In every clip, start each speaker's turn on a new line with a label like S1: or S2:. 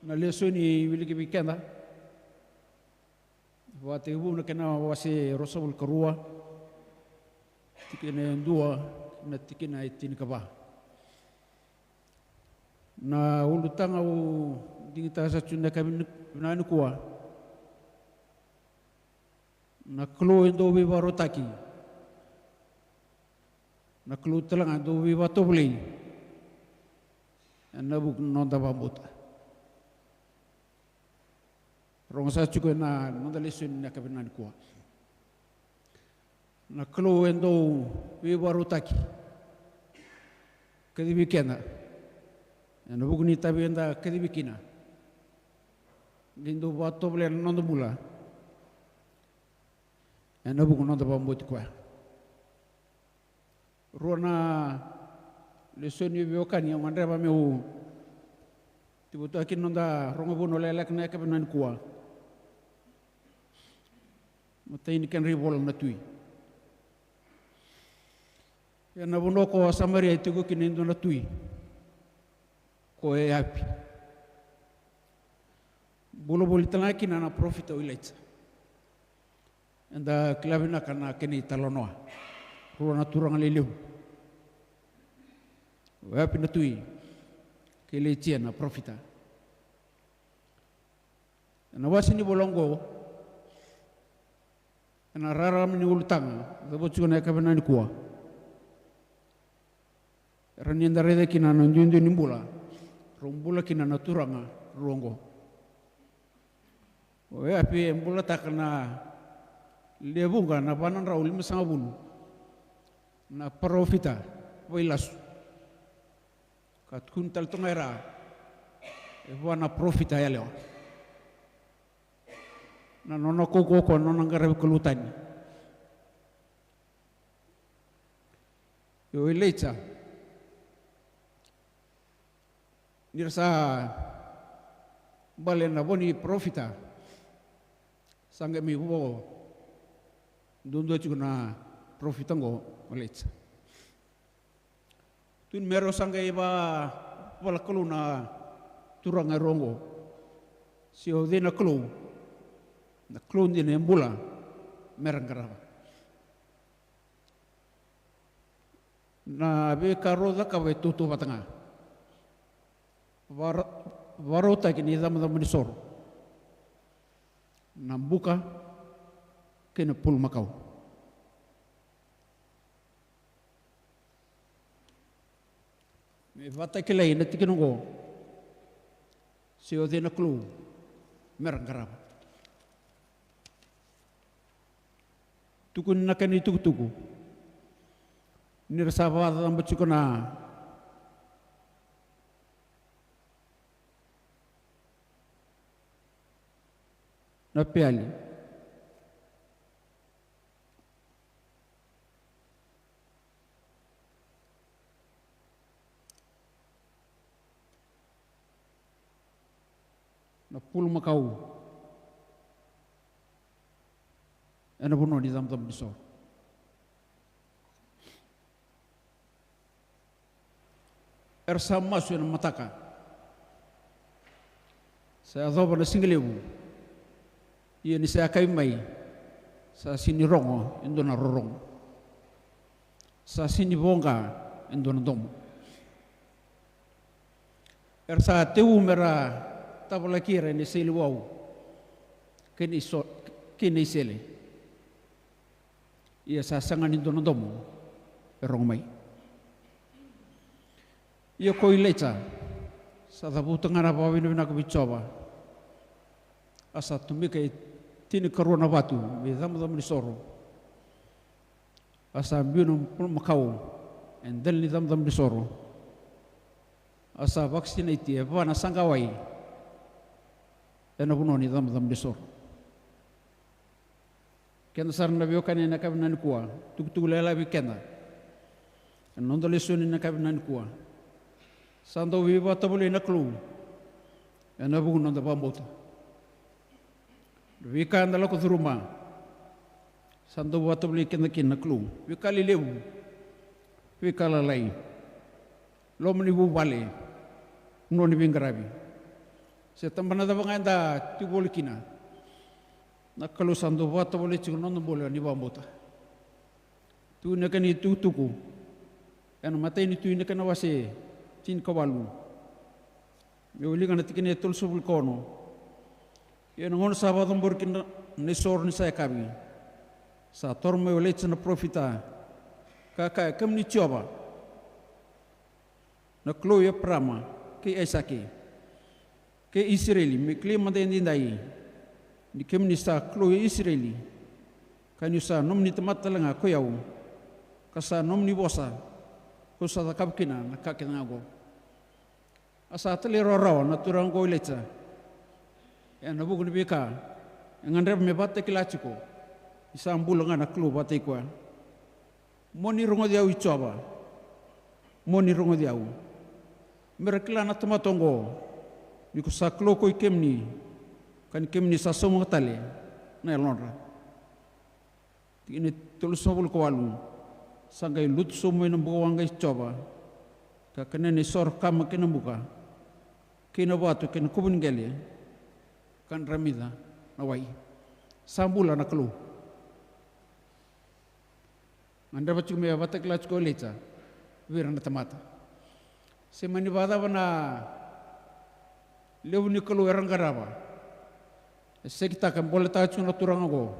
S1: na leso ni wiliki wikenda wate ubu na kena wase rosabul karua tikene dua na tikena itin kaba na ulutanga u dingita sa tunda kami nani kuwa na klo endo wi warotaki na klo telang ando wi watobli na buk nonda bambuta rong sa chuko na nonda lesun na kami nani kuwa na klo endo wi warotaki kadi wikenda na buk ni tabi enda kadi wikina gindo watobli nonda mula na buku nonda bambuti kwa rona lesoni biokani yang mandra ba meu tibuto akin nonda rongo bono lelak na kabenan kwa mata ini kan ribol na tui ya na bono ko samaria itu ko kinindo na tui ko e api bolo bolitanga kinana profit o ilaitsa anda klabina kana kini talonoa ruana turang leleu wa pinatui kele chiana profita na wasini bolongo na rara mini ultang dabo chuna kabana ni kuwa ranienda rede kina nanjundu nimbula rumbula kina naturanga ruongo wa api mbula takana lebunga na panan raul misanga bulu na profita wailas kat kuntal tongera e wana profita ya leo na nono koko ko nono ngare kelutani yo ilecha nirsa balena boni profita sange mi bo dondo chuna profitango olech tun mero sanga iba wala koluna turanga rongo si odena klo na klo ni nembula merangara na be karoda ka be tutu batanga warota kini dam ni sor nambuka kena pul makau me vata ke lai na tikinongo si odena klu merangkaraba tukun nakani tuku nirsava dam chukuna na piali na pul makau ana buno di dam bisor ersama suan mataka saya doba na singleu ia ni saya kai mai sa sini rongo indo na rorong sa sini bonga indo na dom ersa teu mera tabla kira ni sele wau kini sele ia sa sangan indo na dom erong mai ia ko ilecha sa dabu tengara bawin na ko bicoba asa tumika tini karuna batu me dam ni soro asa biunu makau endel ni dam ni soro asa vaccinate bana sangawai ena buno ni dam ni soro kena sarna bio kanina kabnan kuwa tuk lela bikena nondo lesoni na kabnan kuwa sando viva tabule na klu ena buno da bambota Vika andala ko rumah, sando buat beli kena klu. Vika lileu, vika lalai, lo menibu bale, no ni bingarabi. Se tambana da banga da tibolikina. Na kalau sandu wata boleh cikgu non boleh ni bambota. Tu nak ni tu tuku. Yang mata ini tu nak wase tin kawalu. Meuli kan tikene tul subul kono. Yang ngon sahabat umburkin nisor ni saya kami. Sa torme oleh cina profita. Kakak kem ni coba. Na klo ya prama ke esake. Ke Israeli me klima de ndai. Ni kem ni sa klo ya Israeli. Kan yusa nom ni temat telanga ko yau. Kasa nom ni bosa. Ko sa kapkina na kakina go. Asa tele roro na turang go lecha. Ya na bugun bika. Ngan rep me batte kilachiko. Isa ambulanga na klo batte ko. Moni rongo dia ucoba. Moni rongo dia u. Merekla na tomatongo. Biko sa klo ko ikemni. Kan ikemni sa somo tale. Na elonra. Ini tulus sobul ko walu. Sangai lut somo ina buka wangai coba. Ka kena ni sor kama kena buka. Kena batu kena kubun gele. Kan ramida na wai. Sambula na klo. Anda baca me batak lach ko lecha. Wirana tamata. Semani bada bana lewu ni klo erangaraba. Sekita kan boleh tahu cuma turang ago.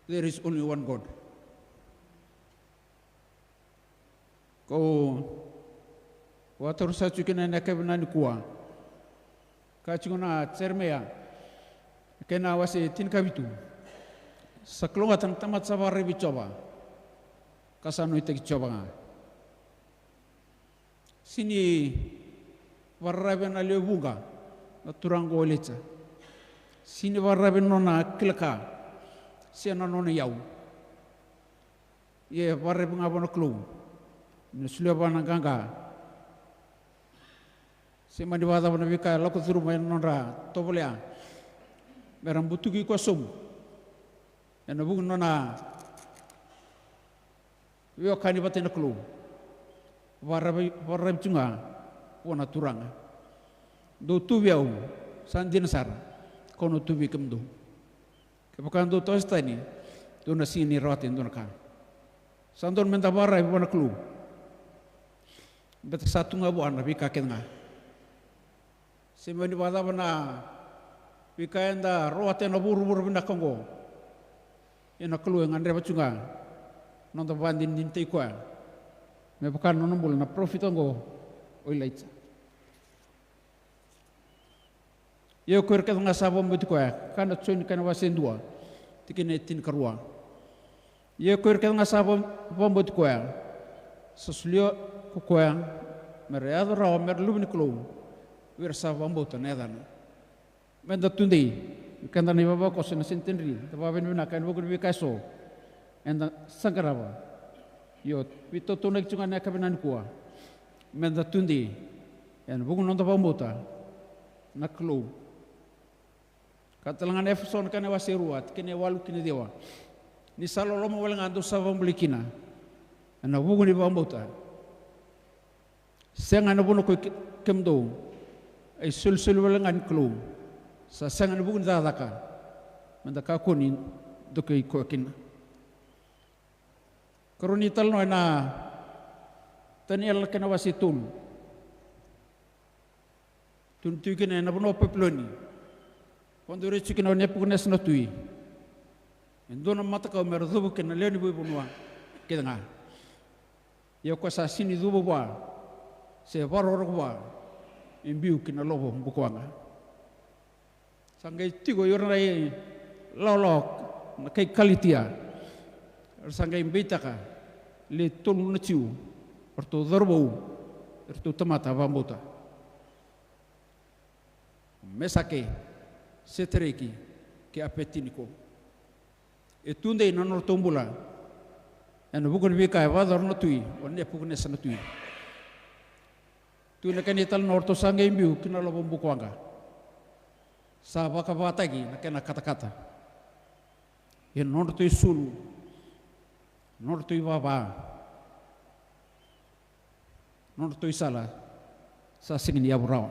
S1: There is only one God. Kau water sahaja kena nak kebenaran kuah. Kacungna cermea kena wasi tin kabitu. Sekelongatan tamat sabar rebi coba. Kasano itu coba. Sini warraben alio bunga turang golecha. Sini warraben nona kelaka. Siapa nona yau. Ye warraben abang kelu. Nusulya bana ganga. Sema di wada bana bika loko turu main nona tobolea. Meram butuki kosum. Yang nabung nona. Wio kani batin kelu. Warrab cunga. Wana turang. Do tu biau. Sandin sar. Kono tu bi kemdu. Kepakan do tosta ni. Do nasi ni ratin do nakal. Sandon menta warrab wana kelu. Bet satu ngabuan tapi kakek ngah. Semua di bawah mana, bikain dah rohate na buru benda kongo. Yang nak keluar dengan reba cunga, nonton banding dintai kuah. Mereka nonton bola na profit kongo, oilait. Ia kuar kita ngah sabam betul kuah, kan cuci kan wasen dua, tikin etin kerua. Ia kuar kita ngah sabam betul kuah, sesuatu kuah, mereka rawa mereka lupa niklum. Wirsa wambotan edan. Menda tundi, kanda ni baba ko sina sentendri, baba ni nakan bukan bikaso. Enda sangkaraba. Yo, pito tunek cunga nak kabinan kuah. Menda tundi, en bukan nonton wambota, naklu. Katalangan Efeson kena wasiruat, kena walu kena dewa. Ni salo lomo walang ando sa wambulikina. Ena bukan ni wambota. Sengan bukan ko kemdo. Ay sul walangan klum sa sangan bugun dadaka mandaka kunin dokay ko akin karunital no na taniel kana wasitul tuntu kina na bono peploni quando rechi kina ne pugnes no tui endona mata ka merdubu kina leni bu bunwa kidanga yo ko sa sini dubu wa se baror wa imbiu kina lobo bukuanga. Sanggai tigo yorai lolok nakai kalitia. Sanggai imbitaka le tolu naciu orto dorbo orto tomata bambota. Mesake setereki ke apetiniko. Etunde nanor tombula. Anu bukan bika vador natui, onne pukune sanatui. Tu nak ni tal norto sangai imbiu kena lo bukuanga. Sabak apa lagi nak kena kata-kata. Yang norto isul, norto ibaba, norto isala, sa singin ya burawa.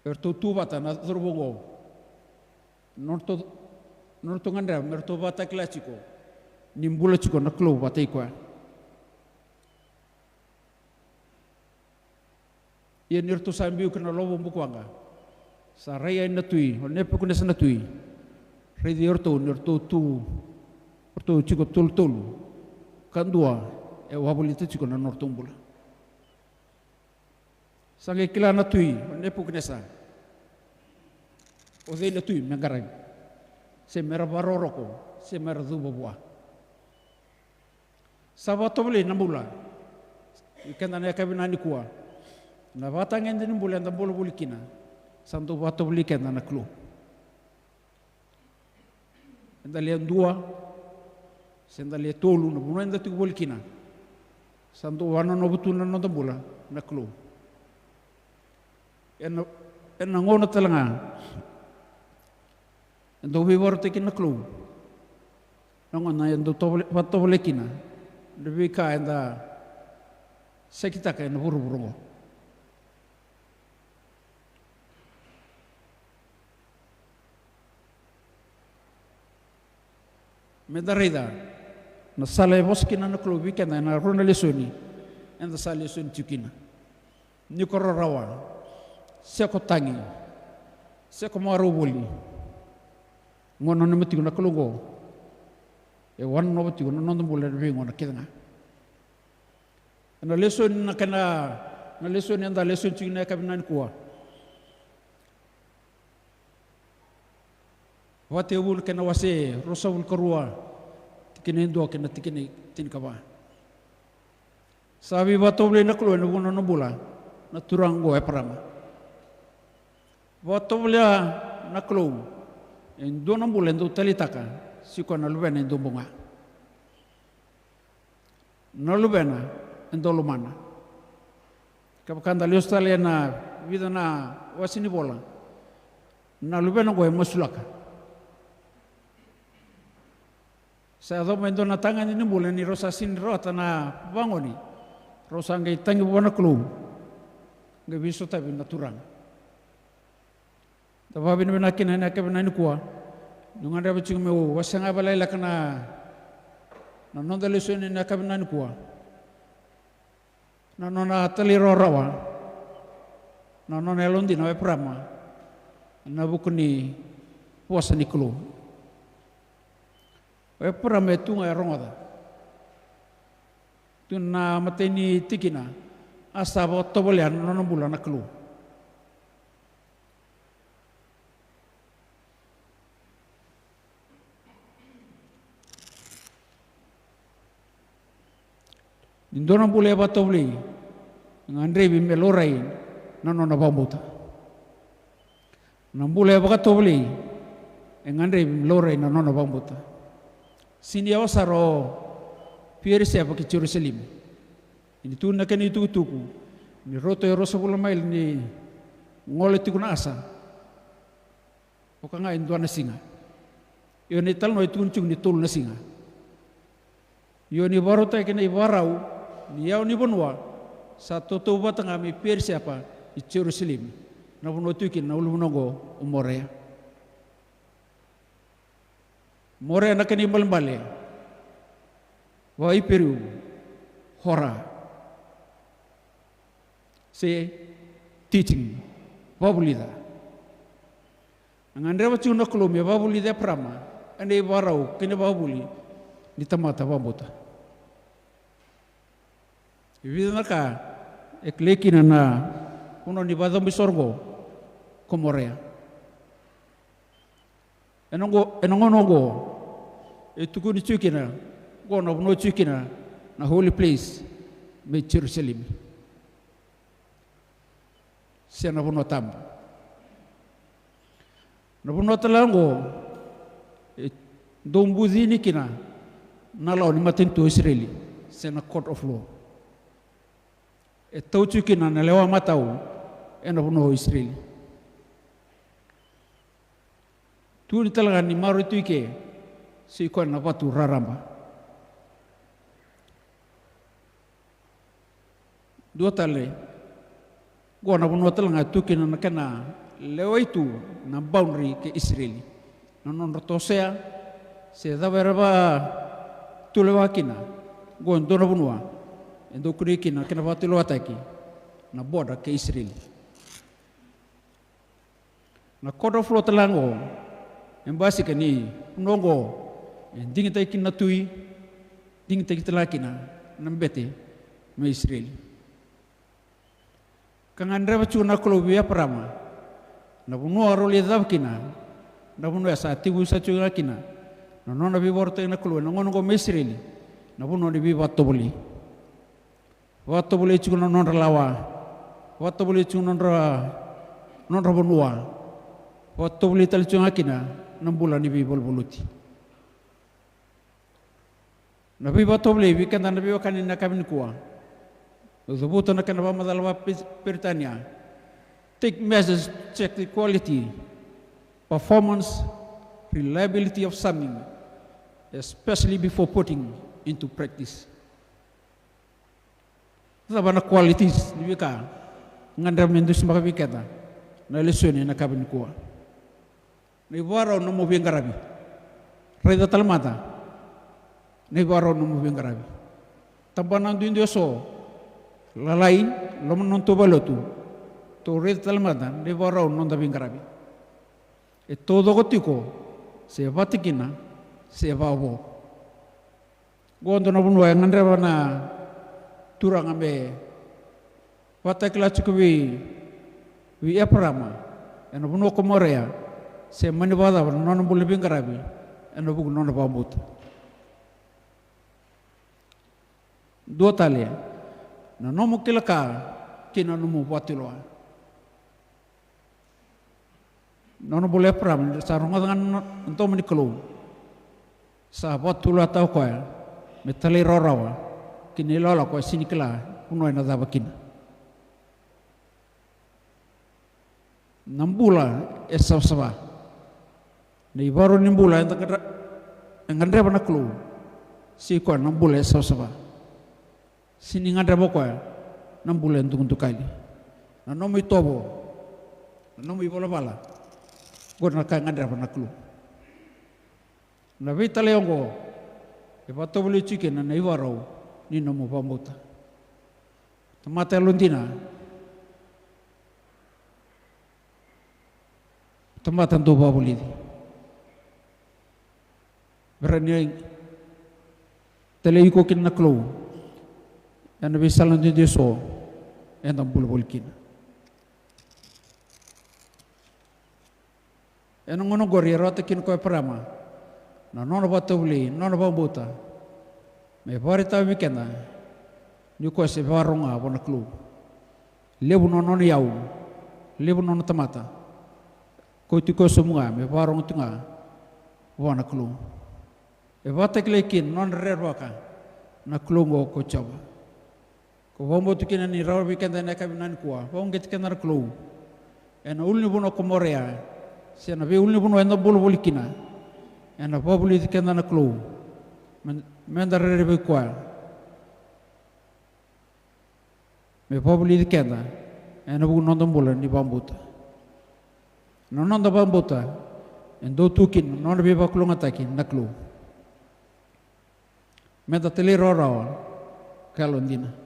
S1: erto tu bata na turbongo norto ngandra merto bata klasiko nimbula chiko na klo bata ikwa ia nirto sambiu kena lobo bukwanga saraya na tui nepe kuna sana tui redi orto nirto tu orto chiko tul kandua e wabulita chiko na norto mbula sange kila na tui nepe kuna sa o dei na tui mengarang se mera baroroko se mera dubobua sabato beli nambula ikenda na kabinani kuwa na batang endin bulan da bolu bulikina santo bato bulikena na klu endale dua sendale tolu na bulan da tu bulikina santo wana no butuna no da bula na klu en ngona talanga endo vivor te kina klu ngona endo bato bulikina debika enda sekitaka en buru medarida na sale boskina na klubi kena na rona lesoni enda sale lesoni tukina ni kororawa seko tangi seko marubuli ngono na matigo na klugo e wan no matigo na nondo bulan bingo na kidanga na lesoni na kana na lesoni enda lesoni tukina kabinan kuwa wate ul kena wase rosa ul korua tikene ndo kena tikene tin kaba sabi bato ble na klo no bula na turango e parama bato ble na klo endo no bula endo talitaka siko na lubena endo bunga no lubena endo lumana kapakanda liostale na vida na wasini bola na lubena go emosulaka sa do mendo na tangan ni bulan ni rosa sin rota na bangoni rosa ngai tangi bona klu ngai biso tabi natural ta babi ni nakin na ka binani kuwa nunga da bichu me wasanga balai lakana na nonda lesoni na ka binani kuwa na nona tali rorawa na nona elondi na prama na bukuni puasa ni klu e para me tunga e rongoda tuna mateni tikina asa bo tobolean no bula na klu indona bule ba tobli ngandre bi melorai no na bamuta nambule ba tobli ngandre bi melorai no na bamuta sini awasaro piere siapa ke Jerusalem ini tu nak ni tuku ni roto e rosa bula mail ni ngole tu kuna asa okanga indua na singa yo ni tal no itu uncung ni tul na singa yo ni barota ke ni barau ni yau ni bonwa satu tu batanga mi piere siapa di Jerusalem na bono tukin na ulu nogo umorea more na kani balbale wa iperu hora se teaching babulida ngandre wachu na kolomia babulida prama ane barau kene babuli ni tamata babuta ibida naka eklekina na uno ni badam bisorgo komorea enongo etuku ni chukina gono no chukina na holy place me Jerusalem sena bono tam no bono talango dombuzini kina na law ni matinto Israeli sena court of law tau chukina na lewa matau ena bono Israeli tu ni talaga ni maro tu ke si ko na patu raramba dua tale go na bono talaga tu ke na kana leo itu na boundary ke Israeli na non rotosea se daverba tulewa kina gon dona bunua endo kuri kina kena batulo ataki na border ke Israeli na kodo flo telango embasi kani nongo ding tai kina tui ding tai telakina nambete me Israeli kangandra bacuna kolobia parama na bunua role davkina na bunua sa tibu sa chuna kina na nona bi borte na kolo na ngono go me Israeli na bunua di bi watto boli chuna non lawa watto boli chuna non bunua watto boli tal chuna kina na bulan di bi boluti na bi watto boli bi kan na bi wakan na kamin kuwa Zubuto na kanaba madalwa Britania. Take measures, check the quality, performance, reliability of summing, especially before putting into practice. Sabana qualities ni ka ngandam mendus makabiketa na lesson na kabin kuwa. Ni baro no mo bingarabi. Reda talmata. Ni baro no mo bingarabi. Tabanan duindio so lalai lom non to balotu to red talmada de borau non da bingarabi e todo gotiko se vatikina se vavo gondo na bunwa ngandra na turanga me vatakla chukwi wi aprama eno bunwa ko morea se mani bada non bul bingarabi eno bug non bambut do talia na nomo kilaka kina nomo watiloa nono boleh pram sa ronga dengan ento menikelu sa watuloa tau koe metali rorawa kini lola koe sini kela unoi na dabakin nambula esau-sawa ni baru nimbula ngandre bana kelu si koe nambula esau-sawa sini ngada boko ya 6 bulan untuk kali na nomo itobo na nomo ibola bala gona ka ngada bana klu na vita leongo e bato boli chicken na iwaro ni nomo pamuta tamata lundina tamata ndo babuli berani tele iko kin na klu yang lebih salah di desa yang tak boleh kina. Yang ngono gori rata kin kau perama, na nono batu beli, nono bambuta. Me bari tahu weekenda, ni kau se baronga bona klu. Lebu nono yau, lebu nono tamata. Kau tu kau semua, me barong tengah bona klu. E bata klekin non rerwaka, na klu ngo kau coba. Wambo tukina ni rawa weekend na kabinan kuwa. Wong get kenar klo. Ena ulni buno komorea. Siana be ulni buno ena bulu bulikina. Ena babuli tikena na klo. Mendar rebe kuwa. Me babuli tikena. Ena buku nondom bulan ni bambuta. Nononda bambuta. Endo tukin non be baklo ngatakin na klo. Menda tele rawa kalondina.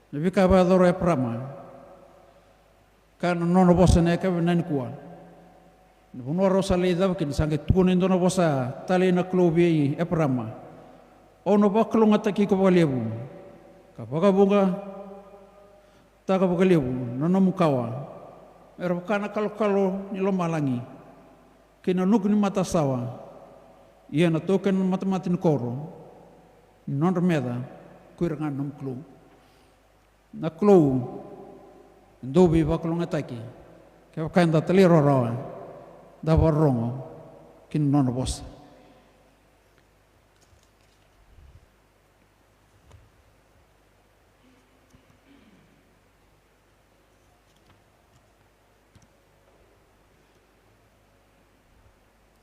S1: Nabi kaba doro e prama, kan nono bosa ne kaba nani kuwa. Nabuno rosa le dabakin sange tukunin dono bosa tali na klobi e prama. Ono ba klonga taki ko balebu. Kapaka bunga taka balebu nono mukawa. Era kana kalo ni lo malangi. Kina nukni mata sawa. Ia na token matematin koro. Non remeda kuirangan nom klo. Na klo ndobi baklong ataki ke kanda teliro rawa da barongo kin non bos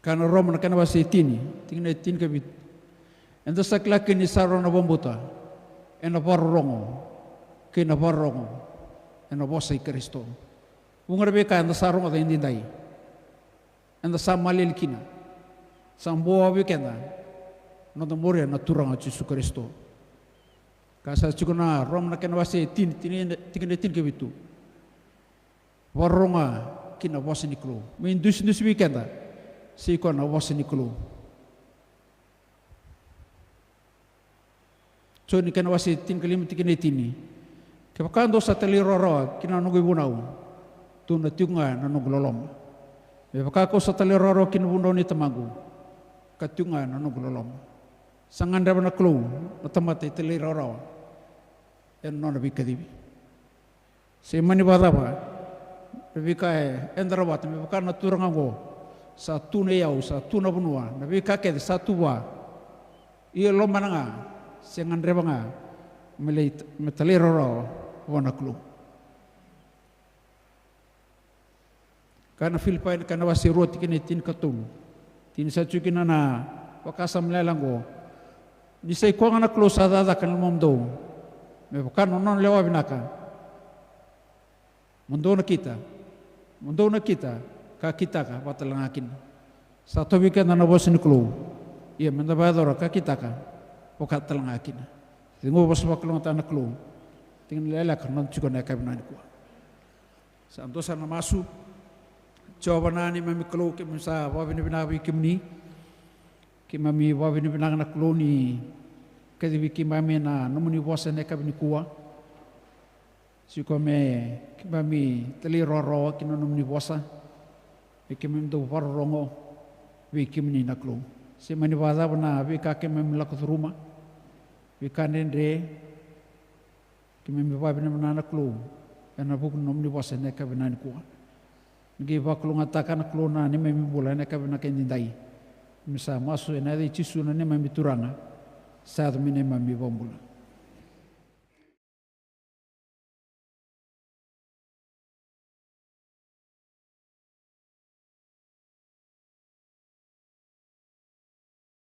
S1: kana rom na kana basi tini tingna tin kabit endo sakla kin isaro na bombuta ena barongo kina barongo ena bosa i Kristo Ungar beka anda sarong ada indi dai. Anda samalil kina. Samboa wikenda. Nada moria na turang a Yesu Kristo. Kasa chukuna rom na kenwase tin ke bitu. Waronga kina wase niklo. Min dus wikenda. Si ko na wase niklo. So ni kenwase tin kelim tikine tini. Kepakando sa tali roro kina nunggu bunau. Tu na tiunga na nunggu lolom. Kepakako sa tali roro kina bunau ni tamagu. Katiunga na nunggu lolom. Sangan na klo na tamate tali roro. En non bi kadibi. Se mani badaba. Bika endrawat me baka na turango sa tune yau sa tuna bunua. Na bika ke sa tuwa. Ia lomananga sengan rebanga metali roro wana klo. Kana Filipain kana wasi roti kini tin katul. Tin sa chukina na wakasam lelango. Ni sai ko ngana klo sa dada kan momdo. Me bukan non lewa binaka. Mundo na kita ka kita ka patalangakin. Sa tobi ka na bos ni klo. Ia mendabadora ka kita ka pokat talangakin. Tingo bos baklong ta na klo. Tingin lela kan non chuko na kabinan ko. Sa anto sa na masu jawabanani mami klo ke sa wabini binawi kimni. Ki mami wabini binang na klo ni kadi wiki mami na nomuni wasa ne kabini kuwa siko me ki mami tali roro ki nomuni wasa wiki mami do warongo wiki mini naklo se mani wada bana wika ke mami lakot ruma wika nendre ki mami wabini bana naklo ana buku nomuni wasa ne kabina kuwa ngi baklo ngata naklo na ni mami bola ne kabina kendindai misa masu ena di cisu na ne mami turanga Sado mine mami bombula.